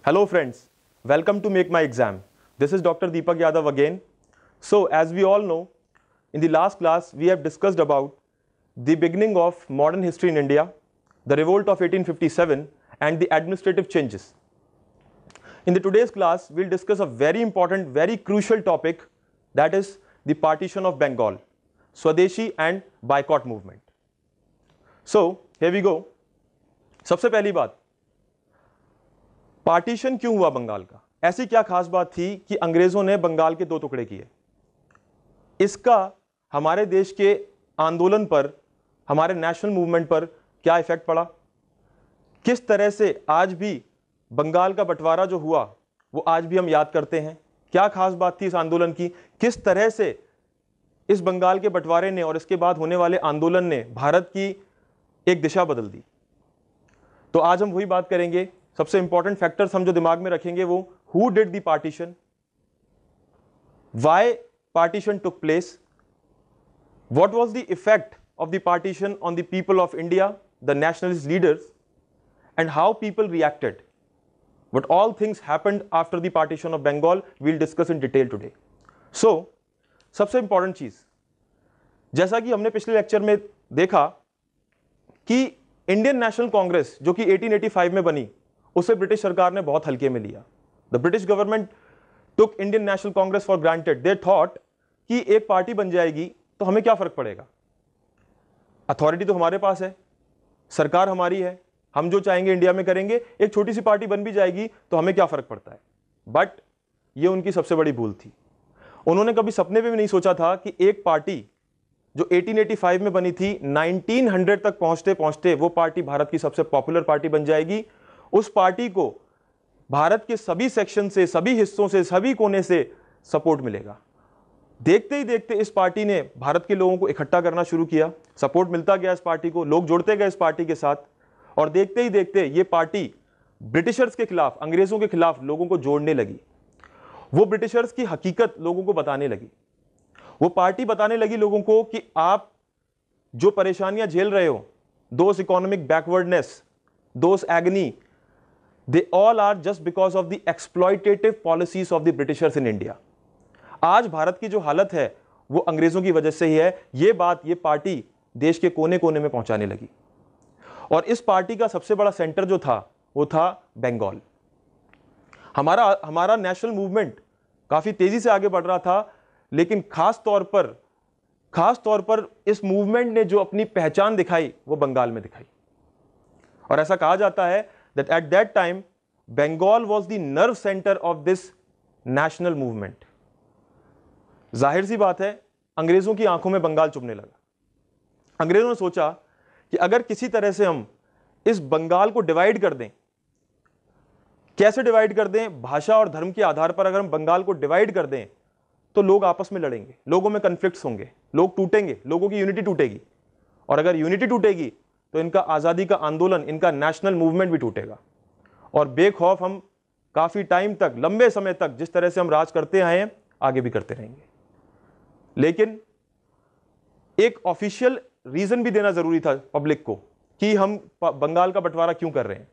Hello friends, welcome to Make My Exam. This is Dr. Deepak Yadav again. So as we all know, in the last class we have discussed about the beginning of modern history in India, the revolt of 1857 and the administrative changes. In the today's class, we'll discuss a very important, very crucial topic, that is the partition of Bengal, Swadeshi and boycott movement. So here we go. सबसे पहली बात, partition क्यों हुआ बंगाल का? ऐसी क्या खास बात थी कि अंग्रेजों ने बंगाल के दो टुकड़े किए? इसका हमारे देश के आंदोलन पर, हमारे नेशनल मूवमेंट पर क्या इफेक्ट पड़ा? किस तरह से आज भी बंगाल का बंटवारा जो हुआ वो आज भी हम याद करते हैं? क्या खास बात थी इस आंदोलन की? किस तरह से इस बंगाल के बंटवारे ने और इसके बाद होने वाले आंदोलन ने भारत की एक दिशा बदल दी? तो आज हम वही बात करेंगे. सबसे इंपॉर्टेंट फैक्टर्स हम जो दिमाग में रखेंगे वो who did the partition, why partition took place, what was the effect of the partition on the people of India, the nationalist leaders, and how people reacted. What all things happened after the partition of Bengal, we'll discuss in detail today. So, सबसे important चीज, जैसा कि हमने पिछले lecture में देखा कि Indian national Congress जो कि 1885 में बनी, उसे ब्रिटिश सरकार ने बहुत हल्के में लिया. The British government took Indian national Congress for granted. They thought कि एक पार्टी बन जाएगी तो हमें क्या फर्क पड़ेगा, अथॉरिटी तो हमारे पास है, सरकार हमारी है, हम जो चाहेंगे इंडिया में करेंगे, एक छोटी सी पार्टी बन भी जाएगी तो हमें क्या फर्क पड़ता है. बट ये उनकी सबसे बड़ी भूल थी. उन्होंने कभी सपने में भी नहीं सोचा था कि एक पार्टी जो 1885 में बनी थी, 1900 तक पहुंचते पहुंचते वो पार्टी भारत की सबसे पॉपुलर पार्टी बन जाएगी. उस पार्टी को भारत के सभी सेक्शन से, सभी हिस्सों से, सभी कोने से सपोर्ट मिलेगा. देखते ही देखते इस पार्टी ने भारत के लोगों को इकट्ठा करना शुरू किया. सपोर्ट मिलता गया इस पार्टी को, लोग जुड़ते गए इस पार्टी के साथ, और देखते ही देखते ये पार्टी ब्रिटिशर्स के खिलाफ, अंग्रेजों के खिलाफ लोगों को जोड़ने लगी. वो ब्रिटिशर्स की हकीकत लोगों को बताने लगी. वो पार्टी बताने लगी लोगों को कि आप जो परेशानियां झेल रहे हो, those economic backwardness, those agony, they all are just because of the exploitative policies of the Britishers in India. आज भारत की जो हालत है वो अंग्रेजों की वजह से ही है. ये बात ये पार्टी देश के कोने कोने में पहुंचाने लगी. और इस पार्टी का सबसे बड़ा सेंटर जो था वो था बंगाल. हमारा नेशनल मूवमेंट काफी तेजी से आगे बढ़ रहा था, लेकिन खास तौर पर इस मूवमेंट ने जो अपनी पहचान दिखाई वो बंगाल में दिखाई. और ऐसा कहा जाता है that at that time Bengal was the nerve centre of this national movement. जाहिर सी बात है, अंग्रेजों की आंखों में बंगाल चुभने लगा. अंग्रेजों ने सोचा कि अगर किसी तरह से हम इस बंगाल को डिवाइड कर दें, कैसे डिवाइड कर दें, भाषा और धर्म के आधार पर अगर हम बंगाल को डिवाइड कर दें तो लोग आपस में लड़ेंगे, लोगों में कन्फ्लिक्ट्स होंगे, लोग टूटेंगे, लोगों की यूनिटी टूटेगी, और अगर यूनिटी टूटेगी तो इनका आज़ादी का आंदोलन, इनका नेशनल मूवमेंट भी टूटेगा. और बेखौफ हम काफ़ी टाइम तक, लंबे समय तक जिस तरह से हम राज करते आए हैं आगे भी करते रहेंगे. लेकिन एक ऑफिशियल रीजन भी देना जरूरी था पब्लिक को कि हम बंगाल का बंटवारा क्यों कर रहे हैं.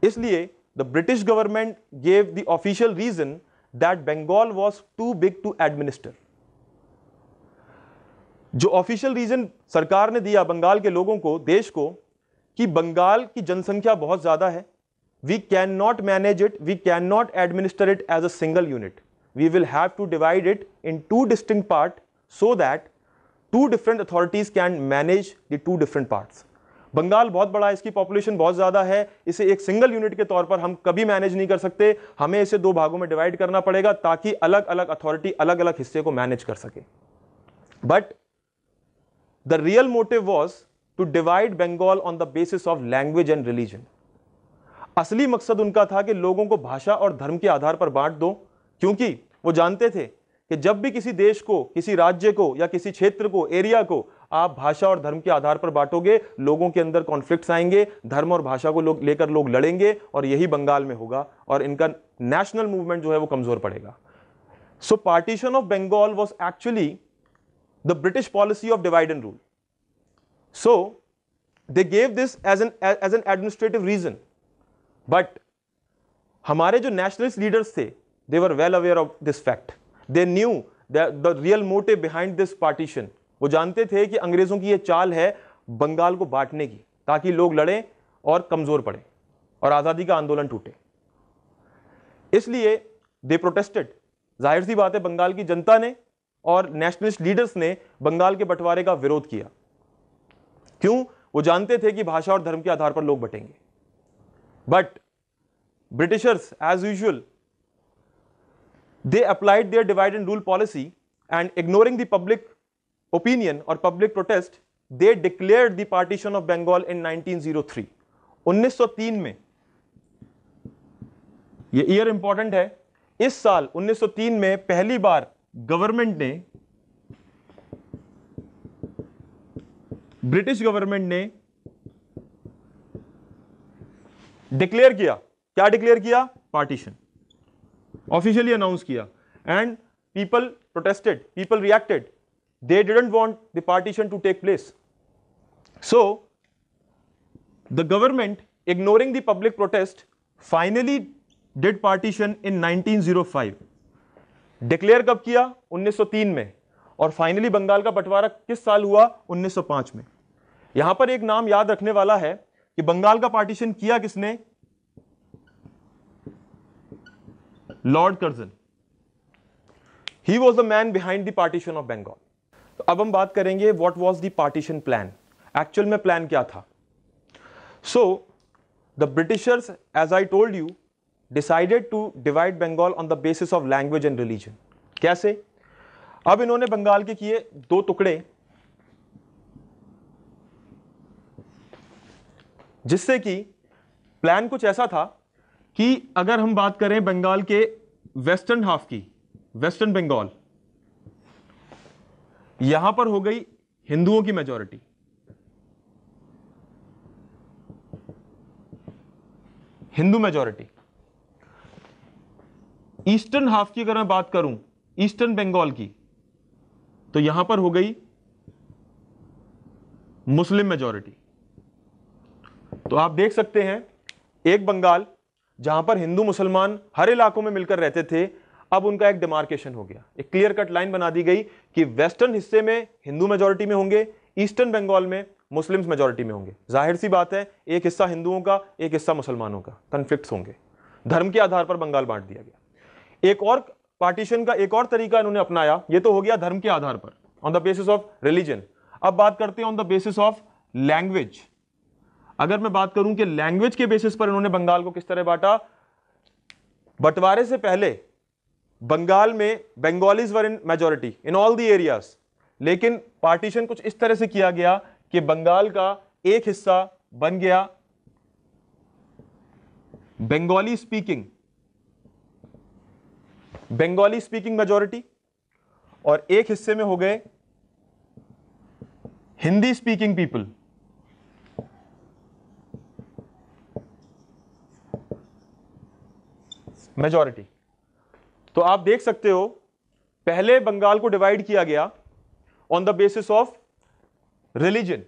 इसलिए the British government gave the official reason that Bengal was too big to administer. जो ऑफिशियल रीजन सरकार ने दिया बंगाल के लोगों को, देश को, कि बंगाल की जनसंख्या बहुत ज्यादा है, we can not manage it, we can not administer it as a single unit, we will have to divide it into distinct part so that two different authorities can manage the two different parts. Bengal बहुत बड़ा है, इसकी population बहुत ज्यादा है, इसे एक single unit के तौर पर हम कभी मैनेज नहीं कर सकते, हमें इसे दो भागों में डिवाइड करना पड़ेगा ताकि अलग अलग अथॉरिटी अलग अलग हिस्से को मैनेज कर सके. But the real motive was to divide Bengal on the basis of language and religion. असली मकसद उनका था कि लोगों को भाषा और धर्म के आधार पर बांट दो, क्योंकि वो जानते थे कि जब भी किसी देश को, किसी राज्य को या किसी क्षेत्र को, एरिया को आप भाषा और धर्म के आधार पर बांटोगे, लोगों के अंदर कॉन्फ्लिक्ट्स आएंगे, धर्म और भाषा को लेकर लोग लड़ेंगे, और यही बंगाल में होगा और इनका नेशनल मूवमेंट जो है वो कमजोर पड़ेगा. So partition of Bengal was actually the British policy of divide and rule. So they gave this as an administrative reason, but हमारे जो नेशनलिस्ट लीडर्स थे, they were well aware of this fact, they knew the real motive behind this partition. वो जानते थे कि अंग्रेजों की ये चाल है बंगाल को बांटने की, ताकि लोग लड़ें और कमजोर पड़े और आजादी का आंदोलन टूटे। इसलिए दे प्रोटेस्टेड। जाहिर सी बात है, बंगाल की जनता ने और नेशनलिस्ट लीडर्स ने बंगाल के बंटवारे का विरोध किया। क्यों? वो जानते थे कि भाषा और धर्म के आधार पर लोग बटेंगे। But Britishers as usual they applied their divide and rule policy and ignoring the public opinion और public protest, they declared the partition of Bengal in 1903। 1903 में, ये ईयर इंपॉर्टेंट है, इस साल 1903 में पहली बार गवर्नमेंट ने, ब्रिटिश गवर्नमेंट ने डिक्लेयर किया। क्या डिक्लेयर किया? पार्टीशन ऑफिशियली अनाउंस किया। And people protested, people reacted, they didn't want the partition to take place. So the government, ignoring the public protest, finally did partition in 1905। Declare कब किया? 1903 में। और finally Bengal का बंटवारा किस साल हुआ? 1905 में। यहां पर एक नाम याद रखने वाला है कि बंगाल का पार्टीशन किया किसने? Lord Curzon. He was the man behind the partition of Bengal. तो अब हम बात करेंगे what was the partition plan. Actual में प्लान क्या था? So the Britishers, as I told you, decided to divide Bengal on the basis of language and religion. कैसे? अब इन्होंने बंगाल के किए दो टुकड़े, जिससे कि प्लान कुछ ऐसा था कि अगर हम बात करें बंगाल के वेस्टर्न हाफ की, वेस्टर्न बंगाल, यहां पर हो गई हिंदुओं की majority, Hindu majority. Eastern half की अगर मैं बात करूं, ईस्टर्न बंगाल की, तो यहां पर हो गई मुस्लिम मेजॉरिटी। तो आप देख सकते हैं एक बंगाल जहां पर हिंदू मुसलमान हर इलाकों में मिलकर रहते थे, अब उनका एक डिमार्केशन हो गया, एक क्लियर कट लाइन बना दी गई कि वेस्टर्न हिस्से में हिंदू मेजॉरिटी में होंगे, ईस्टर्न बंगाल में मुस्लिम्स मेजॉरिटी में होंगे। जाहिर सी बात है, एक हिस्सा हिंदुओं का, एक हिस्सा मुसलमानों का, कन्फ्लिक्ट्स होंगे। धर्म के आधार पर बंगाल बांट दिया गया। एक और पार्टीशन का एक और तरीका इन्होंने अपनाया, ये तो हो गया धर्म के आधार पर, on the basis of religion. अब बात करते हैं on the basis of language. अगर मैं बात करूं कि लैंग्वेज के बेसिस पर इन्होंने बंगाल को किस तरह बांटा, बंटवारे से पहले बंगाल में Bengalis were in majority in all the areas, लेकिन पार्टीशन कुछ इस तरह से किया गया कि बंगाल का एक हिस्सा बन गया बंगाली स्पीकिंग मेजॉरिटी, और एक हिस्से में हो गए हिंदी स्पीकिंग पीपल। मेजॉरिटी। तो आप देख सकते हो, पहले बंगाल को डिवाइड किया गया on the basis of religion.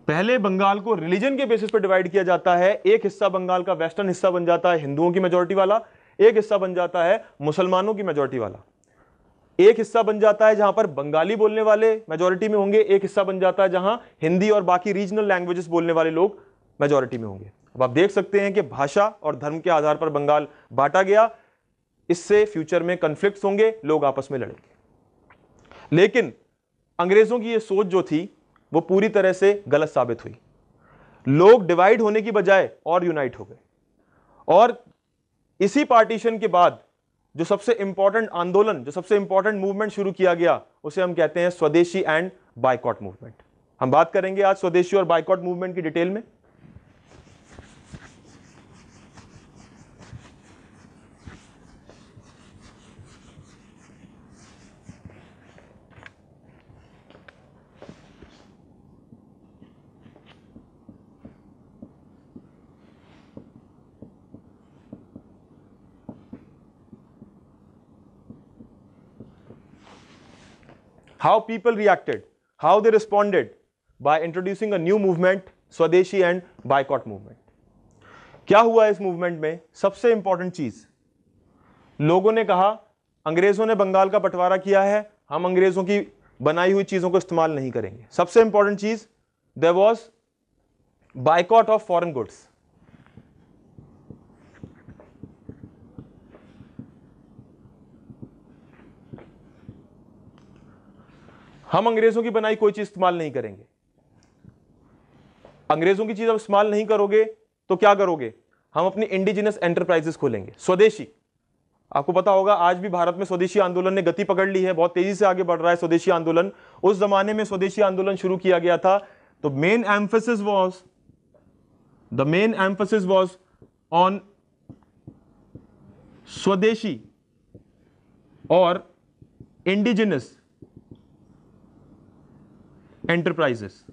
पहले बंगाल को रिलीजन के बेसिस पर डिवाइड किया जाता है। एक हिस्सा बंगाल का वेस्टर्न हिस्सा बन जाता है हिंदुओं की मेजॉरिटी वाला, एक हिस्सा बन जाता है मुसलमानों की मेजॉरिटी वाला, एक हिस्सा बन जाता है जहां पर बंगाली बोलने वाले मेजॉरिटी में होंगे, एक हिस्सा बन जाता है जहां हिंदी और बाकी रीजनल लैंग्वेजेस बोलने वाले लोग मेजॉरिटी में होंगे। अब आप देख सकते हैं कि भाषा और धर्म के आधार पर बंगाल बांटा गया। इससे फ्यूचर में कन्फ्लिक्ट्स होंगे, लोग आपस में लड़ेंगे। लेकिन अंग्रेजों की यह सोच जो थी वो पूरी तरह से गलत साबित हुई। लोग डिवाइड होने की बजाय और यूनाइट हो गए। और इसी पार्टीशन के बाद जो सबसे इंपॉर्टेंट आंदोलन, जो सबसे इंपॉर्टेंट मूवमेंट शुरू किया गया, उसे हम कहते हैं स्वदेशी एंड बायकॉट मूवमेंट। हम बात करेंगे आज स्वदेशी और बायकॉट मूवमेंट की डिटेल में। How people reacted, how they responded by introducing a new movement, Swadeshi and Boycott movement. क्या हुआ इस मूवमेंट में? सबसे इंपॉर्टेंट चीज, लोगों ने कहा अंग्रेजों ने बंगाल का बंटवारा किया है, हम अंग्रेजों की बनाई हुई चीजों को इस्तेमाल नहीं करेंगे। सबसे इंपॉर्टेंट चीज, there was boycott of foreign goods. हम अंग्रेजों की बनाई कोई चीज इस्तेमाल नहीं करेंगे। अंग्रेजों की चीज अब इस्तेमाल नहीं करोगे तो क्या करोगे? हम अपनी इंडिजिनस एंटरप्राइजेस खोलेंगे, स्वदेशी। आपको पता होगा आज भी भारत में स्वदेशी आंदोलन ने गति पकड़ ली है, बहुत तेजी से आगे बढ़ रहा है स्वदेशी आंदोलन। उस जमाने में स्वदेशी आंदोलन शुरू किया गया था, तो मेन एम्फेसिस वाज ऑन स्वदेशी और इंडिजिनस एंटरप्राइजेस।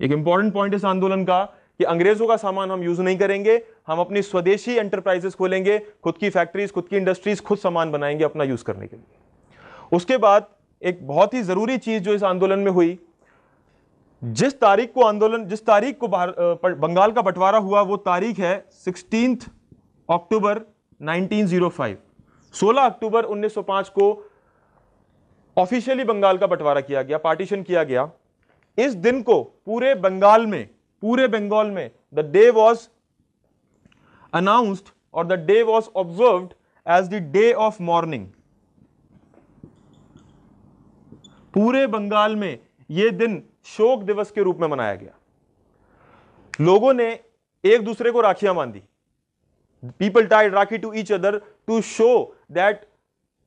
एक इंपॉर्टेंट पॉइंट इस आंदोलन का कि अंग्रेजों का सामान हम यूज नहीं करेंगे, हम अपनी स्वदेशी एंटरप्राइजेस खोलेंगे, खुद की फैक्ट्रीज, खुद की इंडस्ट्रीज, खुद सामान बनाएंगे अपना यूज करने के लिए। उसके बाद एक बहुत ही जरूरी चीज जो इस आंदोलन में हुई, जिस तारीख को बंगाल का बंटवारा हुआ वो तारीख है 16 अक्टूबर 1905। 16 अक्टूबर 1905 को ऑफिशियली बंगाल का बंटवारा किया गया, पार्टीशन किया गया। इस दिन को पूरे बंगाल में द डे वॉज अनाउंस्ड और the day was observed as the day of mourning. पूरे बंगाल में यह दिन शोक दिवस के रूप में मनाया गया। लोगों ने एक दूसरे को राखियां बांधी। People tied rakhi to each other to show that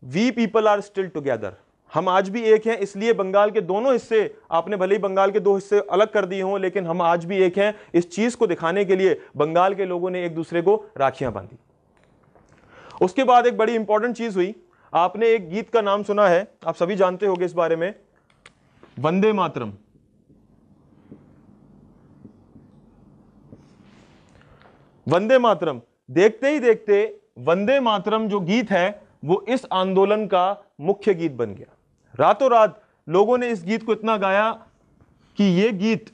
we people are still together. हम आज भी एक हैं, इसलिए बंगाल के दोनों हिस्से, आपने भले ही बंगाल के दो हिस्से अलग कर दिए हों, लेकिन हम आज भी एक हैं। इस चीज को दिखाने के लिए बंगाल के लोगों ने एक दूसरे को राखियां बांधी। उसके बाद एक बड़ी इंपॉर्टेंट चीज हुई। आपने एक गीत का नाम सुना है, आप सभी जानते होंगे इस बारे में, वंदे मातरम। वंदे मातरम, देखते ही देखते वंदे मातरम जो गीत है वो इस आंदोलन का मुख्य गीत बन गया। रातों रात लोगों ने इस गीत को इतना गाया कि यह गीत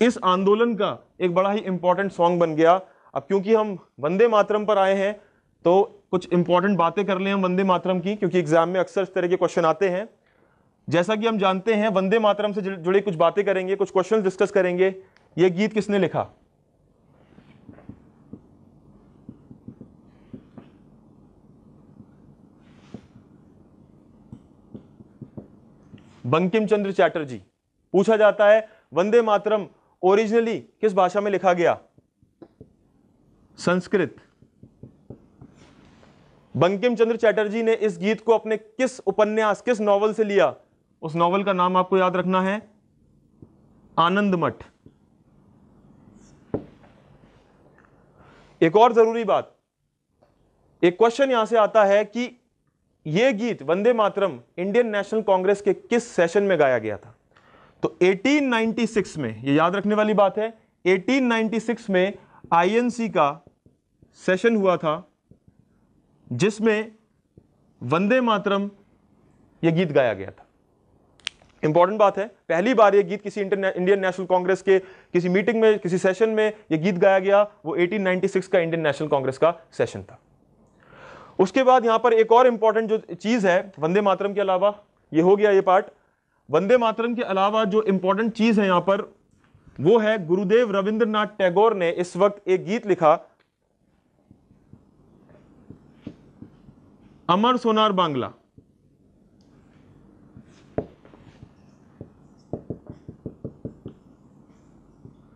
इस आंदोलन का एक बड़ा ही इंपॉर्टेंट सॉन्ग बन गया। अब क्योंकि हम वंदे मातरम पर आए हैं तो कुछ इंपॉर्टेंट बातें कर लें हम वंदे मातरम की, क्योंकि एग्जाम में अक्सर इस तरह के क्वेश्चन आते हैं। जैसा कि हम जानते हैं, वंदे मातरम से जुड़े कुछ बातें करेंगे, कुछ क्वेश्चन डिस्कस करेंगे। यह गीत किसने लिखा? बंकिम चंद्र चैटर्जी। पूछा जाता है वंदे मातरम ओरिजिनली किस भाषा में लिखा गया? संस्कृत। बंकिम चंद्र चैटर्जी ने इस गीत को अपने किस उपन्यास, किस नॉवल से लिया? उस नॉवल का नाम आपको याद रखना है, आनंद मठ। एक और जरूरी बात, एक क्वेश्चन यहां से आता है कि यह गीत वंदे मातरम इंडियन नेशनल कांग्रेस के किस सेशन में गाया गया था? तो 1896 में, यह याद रखने वाली बात है, 1896 में आईएनसी का सेशन हुआ था जिसमें वंदे मातरम यह गीत गाया गया था। इंपॉर्टेंट बात है, पहली बार यह गीत किसी इंडियन नेशनल कांग्रेस के किसी मीटिंग में, किसी सेशन में यह गीत गाया गया, वो 1896 का इंडियन नेशनल कांग्रेस का सेशन था। उसके बाद यहां पर एक और इंपॉर्टेंट जो चीज है वंदे मातरम के अलावा, ये हो गया ये पार्ट। वंदे मातरम के अलावा जो इंपॉर्टेंट चीज है यहां पर वो है, गुरुदेव रविंद्रनाथ टैगोर ने इस वक्त एक गीत लिखा, अमर सोनार बांग्ला।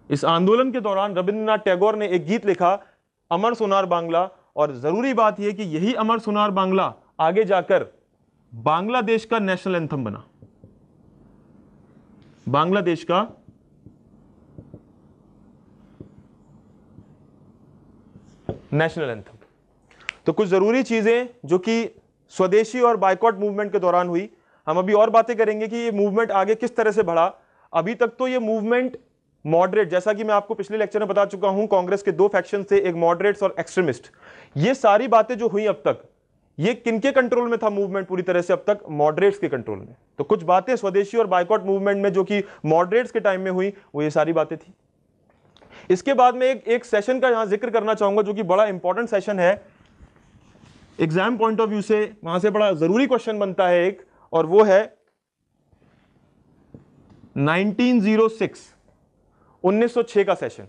इस आंदोलन के दौरान रविंद्रनाथ टैगोर ने एक गीत लिखा, अमर सोनार बांग्ला। और जरूरी बात यह कि यही अमर सोनार बांग्ला आगे जाकर बांग्लादेश का नेशनल एंथम बना। बांग्लादेश का नेशनल एंथम। तो कुछ जरूरी चीजें जो कि स्वदेशी और बायकॉट मूवमेंट के दौरान हुई। हम अभी और बातें करेंगे कि ये मूवमेंट आगे किस तरह से बढ़ा। अभी तक तो ये मूवमेंट मॉडरेट, जैसा कि मैं आपको पिछले लेक्चर में बता चुका हूं, कांग्रेस के दो फैक्शन थे, एक मॉडरेट्स और एक्सट्रीमिस्ट। ये सारी बातें जो हुई अब तक, ये किनके कंट्रोल में था मूवमेंट? पूरी तरह से अब तक मॉडरेट्स के कंट्रोल में। तो कुछ बातें स्वदेशी और बायकॉट मूवमेंट में जो कि मॉडरेट्स के टाइम में हुई, वो ये सारी बातें थी। इसके बाद में एक सेशन का यहां जिक्र करना चाहूंगा जो कि बड़ा इंपॉर्टेंट सेशन है एग्जाम पॉइंट ऑफ व्यू से, वहां से बड़ा जरूरी क्वेश्चन बनता है एक, और वो है 1906 का सेशन।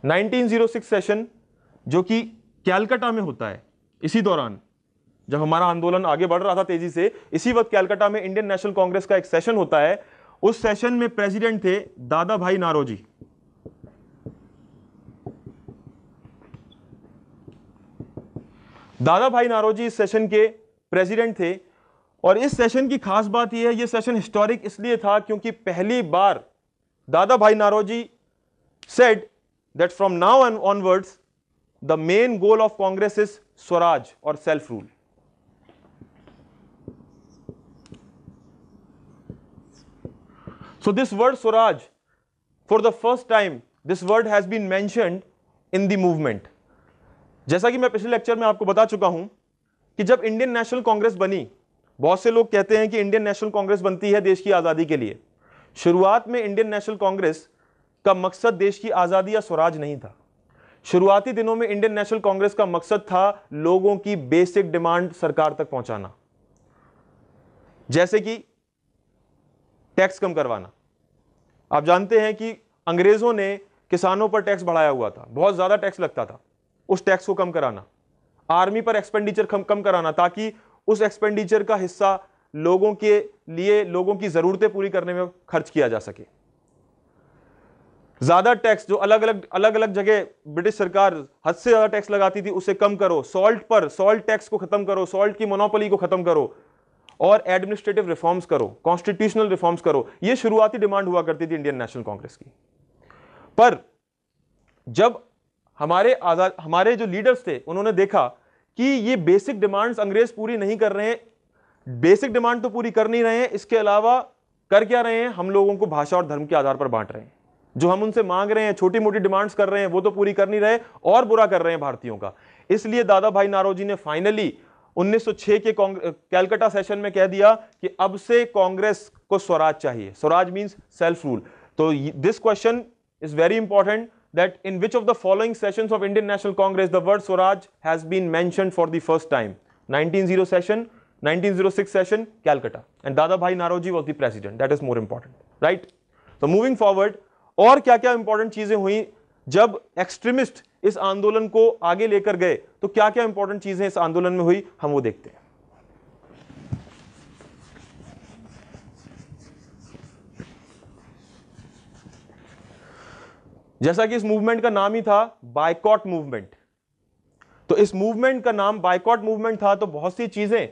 1906 सेशन जो कि कैलकाटा में होता है। इसी दौरान जब हमारा आंदोलन आगे बढ़ रहा था तेजी से, इसी वक्त कैलकाटा में इंडियन नेशनल कांग्रेस का एक सेशन होता है। उस सेशन में प्रेसिडेंट थे दादा भाई नारोजी। दादा भाई नारोजी इस सेशन के प्रेसिडेंट थे, और इस सेशन की खास बात यह है, यह सेशन हिस्टोरिक इसलिए था क्योंकि पहली बार दादा भाई Naoroji said that from now on onwards the main goal of Congress is Swaraj or self rule. So this word Swaraj, for the first time this word has been mentioned in the movement. जैसा कि मैं पिछले lecture में आपको बता चुका हूं कि जब इंडियन नेशनल कांग्रेस बनी, बहुत से लोग कहते हैं कि इंडियन नेशनल कांग्रेस बनती है देश की आजादी के लिए। शुरुआत में इंडियन नेशनल कांग्रेस का मकसद देश की आजादी या स्वराज नहीं था। शुरुआती दिनों में इंडियन नेशनल कांग्रेस का मकसद था लोगों की बेसिक डिमांड सरकार तक पहुंचाना, जैसे कि टैक्स कम करवाना। आप जानते हैं कि अंग्रेजों ने किसानों पर टैक्स बढ़ाया हुआ था, बहुत ज्यादा टैक्स लगता था, उस टैक्स को कम कराना। आर्मी पर एक्सपेंडिचर कम कराना ताकि उस एक्सपेंडिचर का हिस्सा लोगों के लिए, लोगों की जरूरतें पूरी करने में खर्च किया जा सके। ज्यादा टैक्स जो अलग अलग जगह ब्रिटिश सरकार हद से ज्यादा टैक्स लगाती थी उसे कम करो। सॉल्ट टैक्स को खत्म करो, सॉल्ट की मोनोपोली को खत्म करो, और एडमिनिस्ट्रेटिव रिफॉर्म्स करो, कॉन्स्टिट्यूशनल रिफॉर्म्स करो। यह शुरुआती डिमांड हुआ करती थी इंडियन नेशनल कांग्रेस की। पर जब हमारे जो लीडर्स थे उन्होंने देखा कि ये बेसिक डिमांड्स अंग्रेज पूरी नहीं कर रहे हैं, बेसिक डिमांड तो पूरी कर नहीं रहे हैं, इसके अलावा कर क्या रहे हैं, हम लोगों को भाषा और धर्म के आधार पर बांट रहे हैं। जो हम उनसे मांग रहे हैं, छोटी मोटी डिमांड्स कर रहे हैं, वो तो पूरी कर नहीं रहे और बुरा कर रहे हैं भारतीयों का। इसलिए दादा भाई नारोजी ने फाइनली 1906 के कैलकाटा सेशन में कह दिया कि अब से कांग्रेस को स्वराज चाहिए। Swaraj means self rule. तो this question is very important that in which of the following sessions of Indian National Congress the word Swaraj has been mentioned for the first time? 1906 session, 1906 session, Calcutta, and Dada Bhai Naroji was the president. That is more important, right? So moving forward, और क्या-क्या important चीजें हुई जब extremist इस आंदोलन को आगे लेकर गए, तो क्या-क्या important चीजें इस आंदोलन में हुई, हम वो देखते हैं। जैसा कि इस मूवमेंट का नाम ही था बायकॉट मूवमेंट, तो इस मूवमेंट का नाम बायकॉट मूवमेंट था, तो बहुत सी चीजें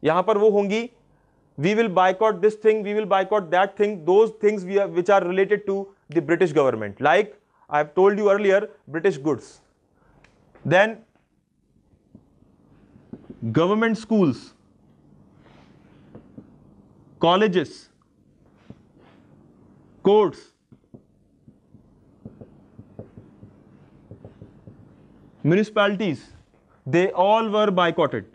यहां पर वो होंगी। We will boycott this thing, we will boycott that thing, those things which are related to the British government, like I have told you earlier, British goods, then government schools, colleges, courts, municipalities, they all were boycotted.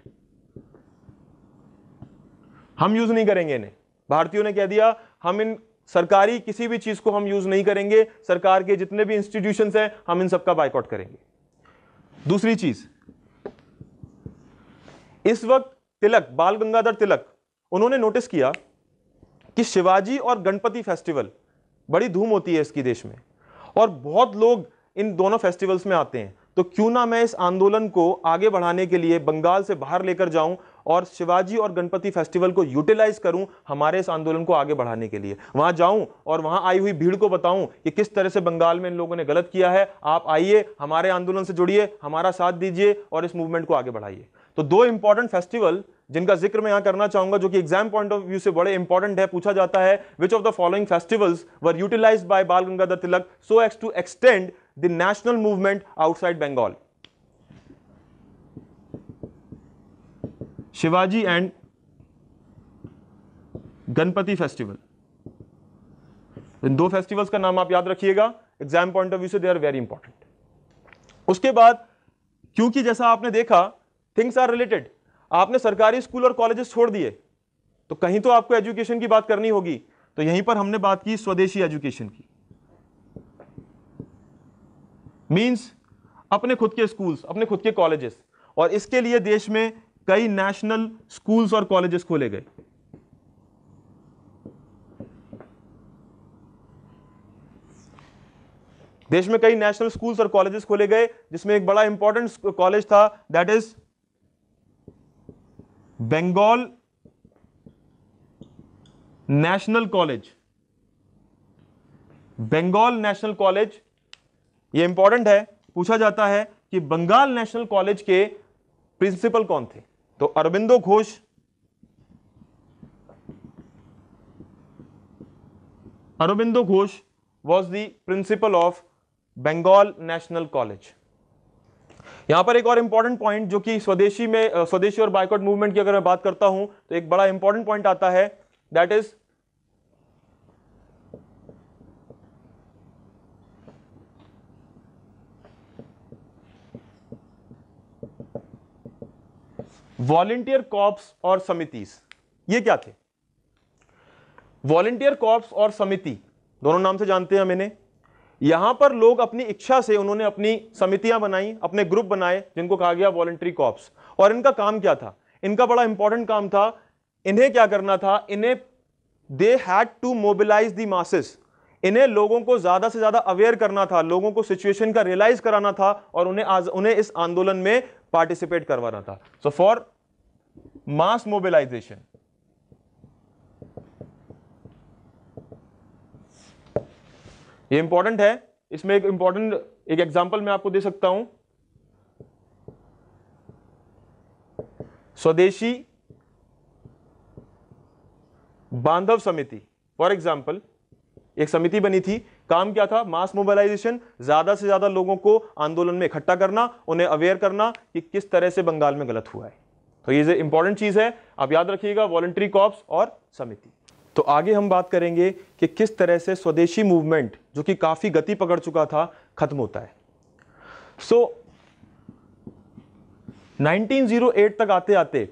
हम use नहीं करेंगे इन्हें। भारतीयों ने कह दिया हम इन सरकारी किसी भी चीज को हम यूज नहीं करेंगे, सरकार के जितने भी इंस्टीट्यूशंस हैं हम इन सबका बायकॉट करेंगे। दूसरी चीज, इस वक्त तिलक, बाल गंगाधर तिलक, उन्होंने नोटिस किया कि शिवाजी और गणपति फेस्टिवल बड़ी धूम होती है इसकी देश में, और बहुत लोग इन दोनों फेस्टिवल्स में आते हैं, तो क्यों ना मैं इस आंदोलन को आगे बढ़ाने के लिए बंगाल से बाहर लेकर जाऊं और शिवाजी और गणपति फेस्टिवल को यूटिलाइज करूं हमारे इस आंदोलन को आगे बढ़ाने के लिए। वहां जाऊं और वहां आई हुई भीड़ को बताऊं कि किस तरह से बंगाल में इन लोगों ने गलत किया है, आप आइए हमारे आंदोलन से जुड़िए, हमारा साथ दीजिए और इस मूवमेंट को आगे बढ़ाइए। तो दो इंपॉर्टेंट फेस्टिवल जिनका जिक्र मैं यहां करना चाहूंगा, जो कि एग्जाम पॉइंट ऑफ व्यू से बड़े इंपॉर्टेंट है, पूछा जाता है which of the following festivals were utilized by Bal Gangadhar Tilak so as to extend the national movement outside Bengal. Shivaji and Ganpati festival, इन दो फेस्टिवल्स का नाम आप याद रखिएगा, एग्जाम पॉइंट ऑफ व्यू से दे आर वेरी इंपॉर्टेंट। उसके बाद क्योंकि जैसा आपने देखा थिंग्स आर रिलेटेड, आपने सरकारी स्कूल और कॉलेजेस छोड़ दिए, तो कहीं तो आपको एजुकेशन की बात करनी होगी। तो यहीं पर हमने बात की स्वदेशी एजुकेशन की, मींस अपने खुद के स्कूल्स, अपने खुद के कॉलेजेस, और इसके लिए देश में कई नेशनल स्कूल्स और कॉलेजेस खोले गए। देश में कई नेशनल स्कूल्स और कॉलेजेस खोले गए, जिसमें एक बड़ा इंपॉर्टेंट कॉलेज था, that is Bengal National College. Bengal National College, ये इंपॉर्टेंट है, पूछा जाता है कि बंगाल नेशनल कॉलेज के प्रिंसिपल कौन थे? तो Aurobindo Ghosh, Aurobindo Ghosh was the principal of Bengal National College. यहां पर एक और इंपॉर्टेंट पॉइंट, जो कि स्वदेशी में, स्वदेशी और बायकॉट मूवमेंट की अगर मैं बात करता हूं तो एक बड़ा इंपॉर्टेंट पॉइंट आता है, दैट इज वॉलंटियर कॉर्प्स और समितिस। ये क्या थे? वॉलंटियर कॉर्प्स और समिति, दोनों नाम से जानते हैं हम इन्हें। यहां पर लोग अपनी इच्छा से उन्होंने अपनी समितियां बनाई, अपने ग्रुप बनाए, जिनको कहा गया वॉलंटरी कॉर्प्स। और इनका काम क्या था? इनका बड़ा इंपॉर्टेंट काम था, इन्हें क्या करना था, इन्हें they had to mobilise the masses. इन्हें लोगों को ज्यादा से ज्यादा अवेयर करना था, लोगों को सिचुएशन का रियलाइज कराना था और उन्हें इस आंदोलन में पार्टिसिपेट करवाना था। सो फॉर मास मोबिलाइजेशन, ये इंपॉर्टेंट है। इसमें एक इंपॉर्टेंट एक एग्जांपल मैं आपको दे सकता हूं, स्वदेशी बांधव समिति। फॉर एग्जांपल, एक समिति बनी थी, काम क्या था? मास मोबिलाइजेशन, ज्यादा से ज्यादा लोगों को आंदोलन में इकट्ठा करना, उन्हें अवेयर करना कि किस तरह से बंगाल में गलत हुआ है। तो ये इंपॉर्टेंट चीज है, आप याद रखिएगा, वॉलंटरी कॉर्प्स और समिति। तो आगे हम बात करेंगे कि किस तरह से स्वदेशी मूवमेंट, जो कि काफी गति पकड़ चुका था, खत्म होता है। सो 1908 तक आते आते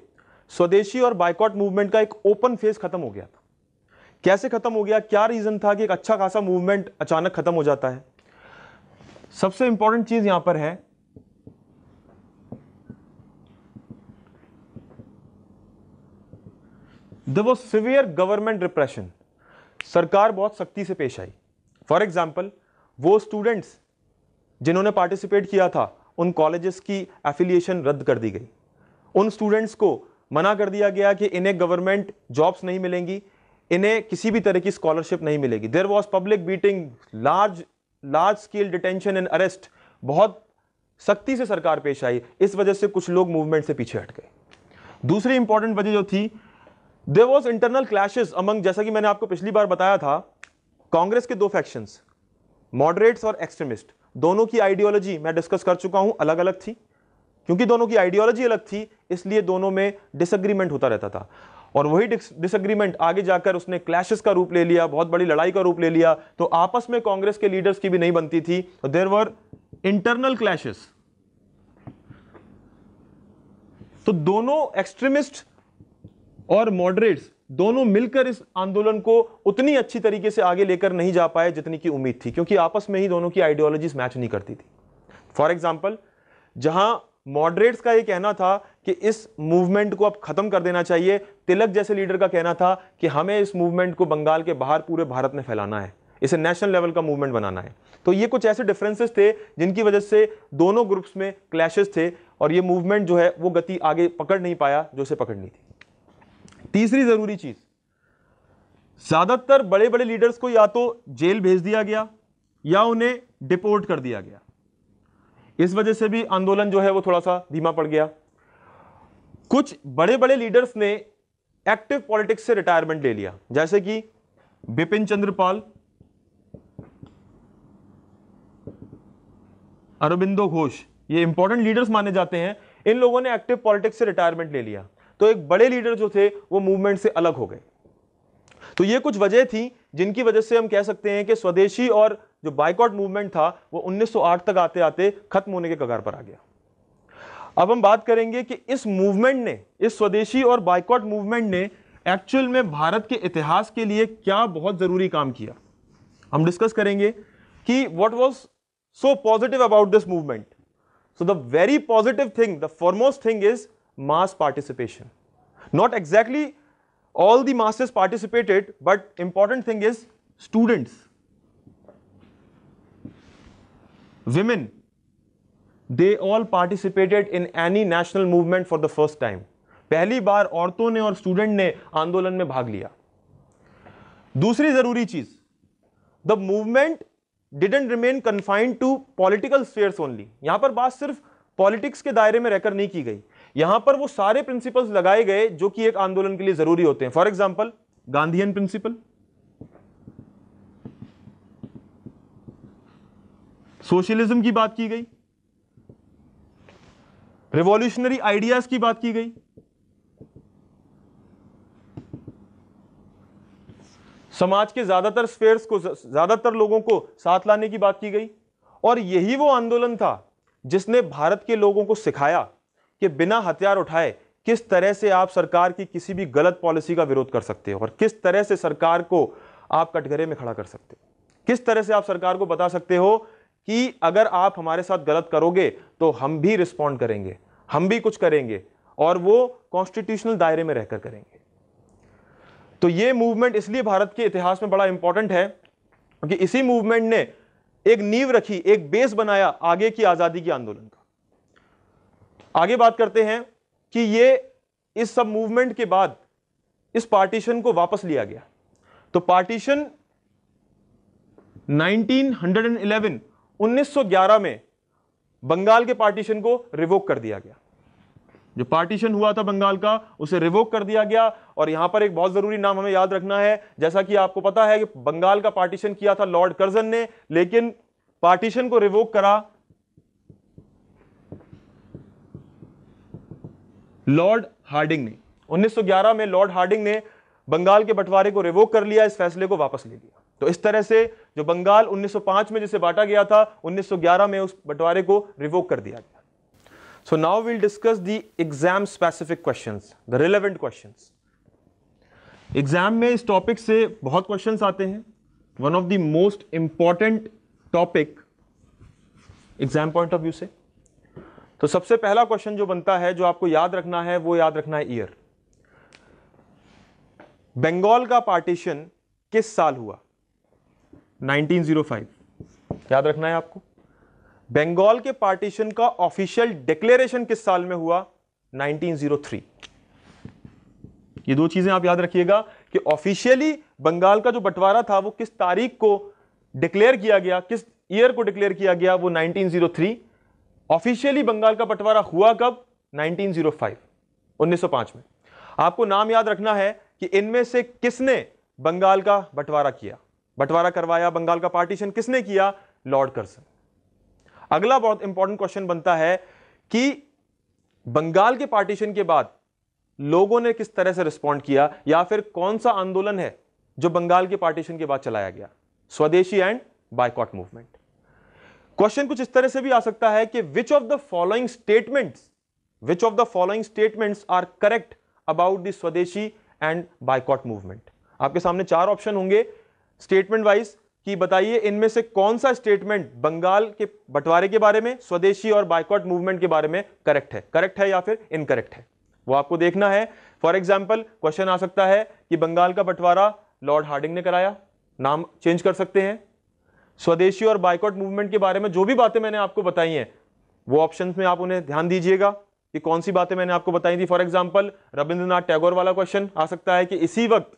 स्वदेशी और बायकॉट मूवमेंट का एक ओपन फेज खत्म हो गया था। कैसे खत्म हो गया? क्या रीजन था कि एक अच्छा खासा मूवमेंट अचानक खत्म हो जाता है? सबसे इंपॉर्टेंट चीज यहां पर है, there was severe government repression. सरकार बहुत सख्ती से पेश आई। फॉर एग्जाम्पल, वो स्टूडेंट्स जिन्होंने पार्टिसिपेट किया था, उन कॉलेजेस की एफिलिएशन रद्द कर दी गई। उन स्टूडेंट्स को मना कर दिया गया कि इन्हें गवर्नमेंट जॉब्स नहीं मिलेंगी, इन्हें किसी भी तरह की स्कॉलरशिप नहीं मिलेगी। There was public beating, large scale detention and arrest. बहुत सख्ती से सरकार पेश आई। इस वजह से कुछ लोग मूवमेंट से पीछे हट गए। दूसरी इंपॉर्टेंट वजह जो थी, there was internal clashes among, जैसा कि मैंने आपको पिछली बार बताया था, कांग्रेस के दो फैक्शंस, मॉडरेट्स और एक्सट्रीमिस्ट। दोनों की आइडियोलॉजी मैं डिस्कस कर चुका हूं, अलग अलग थी। क्योंकि दोनों की आइडियोलॉजी अलग थी, इसलिए दोनों में डिसएग्रीमेंट होता रहता था। और वही डिसएग्रीमेंट आगे जाकर उसने क्लैशेस का रूप ले लिया, बहुत बड़ी लड़ाई का रूप ले लिया। तो आपस में कांग्रेस के लीडर्स की भी नहीं बनती थी, तो देयर वर इंटरनल क्लैशेस। तो दोनों एक्सट्रीमिस्ट और मॉडरेट्स दोनों मिलकर इस आंदोलन को उतनी अच्छी तरीके से आगे लेकर नहीं जा पाए जितनी की उम्मीद थी, क्योंकि आपस में ही दोनों की आइडियोलॉजीज मैच नहीं करती थी। फॉर एग्जाम्पल, जहां मॉडरेट्स का यह कहना था कि इस मूवमेंट को अब खत्म कर देना चाहिए, तिलक जैसे लीडर का कहना था कि हमें इस मूवमेंट को बंगाल के बाहर पूरे भारत में फैलाना है, इसे नेशनल लेवल का मूवमेंट बनाना है। तो ये कुछ ऐसे डिफरेंसेस थे जिनकी वजह से दोनों ग्रुप्स में क्लैशेस थे और ये मूवमेंट जो है वो गति आगे पकड़ नहीं पाया जो इसे पकड़नी थी। तीसरी जरूरी चीज, ज्यादातर बड़े बड़े लीडर्स को या तो जेल भेज दिया गया या उन्हें डिपोर्ट कर दिया गया। इस वजह से भी आंदोलन जो है वो थोड़ा सा धीमा पड़ गया। कुछ बड़े बड़े लीडर्स ने एक्टिव पॉलिटिक्स से रिटायरमेंट ले लिया, जैसे कि बिपिन चंद्र पाल, अरबिंदो घोष, ये इंपॉर्टेंट लीडर्स माने जाते हैं। इन लोगों ने एक्टिव पॉलिटिक्स से रिटायरमेंट ले लिया, तो एक बड़े लीडर जो थे वो मूवमेंट से अलग हो गए। तो ये कुछ वजह थी जिनकी वजह से हम कह सकते हैं कि स्वदेशी और जो बायकॉट मूवमेंट था वो 1908 तक आते आते खत्म होने के कगार पर आ गया। अब हम बात करेंगे कि इस मूवमेंट ने, इस स्वदेशी और बायकॉट मूवमेंट ने एक्चुअल में भारत के इतिहास के लिए क्या बहुत जरूरी काम किया, हम डिस्कस करेंगे कि what was so positive about this movement. So the very positive thing, the foremost thing is mass participation. Not exactly all the masses participated, but important thing is students, women, they all participated in any national movement for the first time. पहली बार औरतों ने और student ने आंदोलन में भाग लिया. दूसरी जरूरी चीज, the movement didn't remain confined to political spheres only. यहां पर बात सिर्फ पॉलिटिक्स के दायरे में रहकर नहीं की गई, यहां पर वो सारे प्रिंसिपल्स लगाए गए जो कि एक आंदोलन के लिए जरूरी होते हैं. For example Gandhian principle, socialism की बात की गई, रिवॉल्यूशनरी आइडियाज की बात की गई, समाज के ज्यादातर स्फेयर्स को, ज्यादातर लोगों को साथ लाने की बात की गई. और यही वो आंदोलन था जिसने भारत के लोगों को सिखाया कि बिना हथियार उठाए किस तरह से आप सरकार की किसी भी गलत पॉलिसी का विरोध कर सकते हो और किस तरह से सरकार को आप कटघरे में खड़ा कर सकते हो, किस तरह से आप सरकार को बता सकते हो कि अगर आप हमारे साथ गलत करोगे तो हम भी रिस्पॉन्ड करेंगे, हम भी कुछ करेंगे और वो कॉन्स्टिट्यूशनल दायरे में रहकर करेंगे. तो ये मूवमेंट इसलिए भारत के इतिहास में बड़ा इंपॉर्टेंट है क्योंकि इसी मूवमेंट ने एक नींव रखी, एक बेस बनाया आगे की आजादी के आंदोलन का. आगे बात करते हैं कि ये इस सब मूवमेंट के बाद इस पार्टीशन को वापस लिया गया. तो पार्टीशन 1911 में बंगाल के पार्टीशन को रिवोक कर दिया गया. जो पार्टीशन हुआ था बंगाल का उसे रिवोक कर दिया गया. और यहां पर एक बहुत जरूरी नाम हमें याद रखना है, जैसा कि आपको पता है कि बंगाल का पार्टीशन किया था लॉर्ड कर्जन ने, लेकिन पार्टीशन को रिवोक करा लॉर्ड हार्डिंग ने. 1911 में लॉर्ड हार्डिंग ने बंगाल के बंटवारे को रिवोक कर लिया, इस फैसले को वापस ले लिया. तो इस तरह से जो बंगाल 1905 में जिसे बांटा गया था, 1911 में उस बंटवारे को रिवोक कर दिया गया. So now we'll discuss the exam specific questions, the relevant questions. Exam में इस टॉपिक से बहुत क्वेश्चंस आते हैं. One of the most important topic exam point of view से. तो सबसे पहला क्वेश्चन जो बनता है, जो आपको याद रखना है, वो याद रखना है ईयर. बंगाल का पार्टीशन किस साल हुआ? 1905. याद रखना है आपको. बंगाल के पार्टीशन का ऑफिशियल डिक्लेरेशन किस साल में हुआ? 1903. ये दो चीजें आप याद रखिएगा कि ऑफिशियली बंगाल का जो बंटवारा था वो किस तारीख को डिक्लेयर किया गया, किस ईयर को डिक्लेयर किया गया, वो 1903. ऑफिशियली बंगाल का बंटवारा हुआ कब? 1905, 1905 में. आपको नाम याद रखना है कि इनमें से किसने बंगाल का बंटवारा किया, बंटवारा करवाया, बंगाल का पार्टीशन किसने किया? Lord Curzon. अगला बहुत इंपॉर्टेंट क्वेश्चन बनता है कि बंगाल के पार्टीशन के बाद लोगों ने किस तरह से रिस्पॉन्ड किया, या फिर कौन सा आंदोलन है जो बंगाल के पार्टीशन के बाद चलाया गया? स्वदेशी एंड बायकॉट मूवमेंट. क्वेश्चन कुछ इस तरह से भी आ सकता है कि which of the following statements are correct about the swadeshi and boycott movement. आपके सामने चार ऑप्शन होंगे स्टेटमेंट वाइज कि बताइए इनमें से कौन सा स्टेटमेंट बंगाल के बंटवारे के बारे में, स्वदेशी और बायकॉट मूवमेंट के बारे में करेक्ट है या फिर इनकरेक्ट है, वो आपको देखना है. फॉर एग्जाम्पल क्वेश्चन आ सकता है कि बंगाल का बंटवारा लॉर्ड हार्डिंग ने कराया, नाम चेंज कर सकते हैं. स्वदेशी और बायकॉट मूवमेंट के बारे में जो भी बातें मैंने आपको बताई हैं वो ऑप्शंस में आप उन्हें ध्यान दीजिएगा कि कौन सी बातें मैंने आपको बताई थी. फॉर एग्जाम्पल रविंद्रनाथ टैगोर वाला क्वेश्चन आ सकता है कि इसी वक्त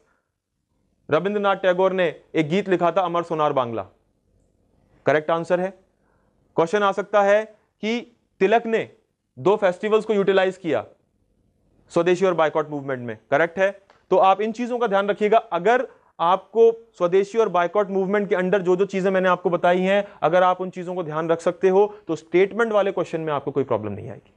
रविंद्रनाथ टैगोर ने एक गीत लिखा था अमर सोनार बांग्ला, करेक्ट आंसर है. क्वेश्चन आ सकता है कि तिलक ने दो फेस्टिवल्स को यूटिलाइज किया स्वदेशी और बायकॉट मूवमेंट में, करेक्ट है. तो आप इन चीजों का ध्यान रखिएगा. अगर आपको स्वदेशी और बायकॉट मूवमेंट के अंडर जो जो चीजें मैंने आपको बताई हैं, अगर आप उन चीजों को ध्यान रख सकते हो तो स्टेटमेंट वाले क्वेश्चन में आपको कोई प्रॉब्लम नहीं आएगी.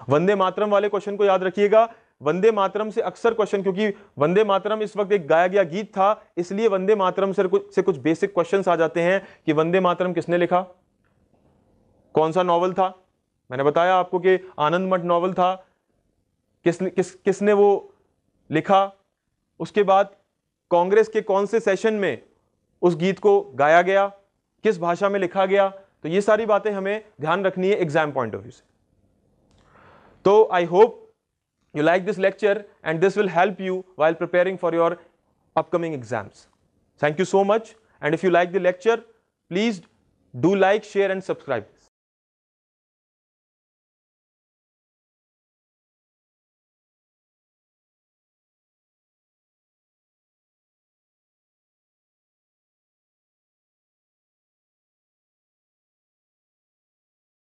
वंदे मातरम वाले क्वेश्चन को याद रखिएगा. वंदे मातरम से अक्सर क्वेश्चन, क्योंकि वंदे मातरम इस वक्त एक गाया गया गीत था, इसलिए वंदे मातरम से कुछ बेसिक क्वेश्चंस आ जाते हैं कि वंदे मातरम किसने लिखा, कौन सा नॉवल था. मैंने बताया आपको कि आनंद मठ नॉवल था, किसने वो लिखा, उसके बाद कांग्रेस के कौन से सेशन में उस गीत को गाया गया, किस भाषा में लिखा गया, तो ये सारी बातें हमें ध्यान रखनी है एग्जाम पॉइंट ऑफ व्यू से। तो I hope you like this lecture and this will help you while preparing for your upcoming exams. Thank you so much, and if you like the lecture, please do like, share and subscribe.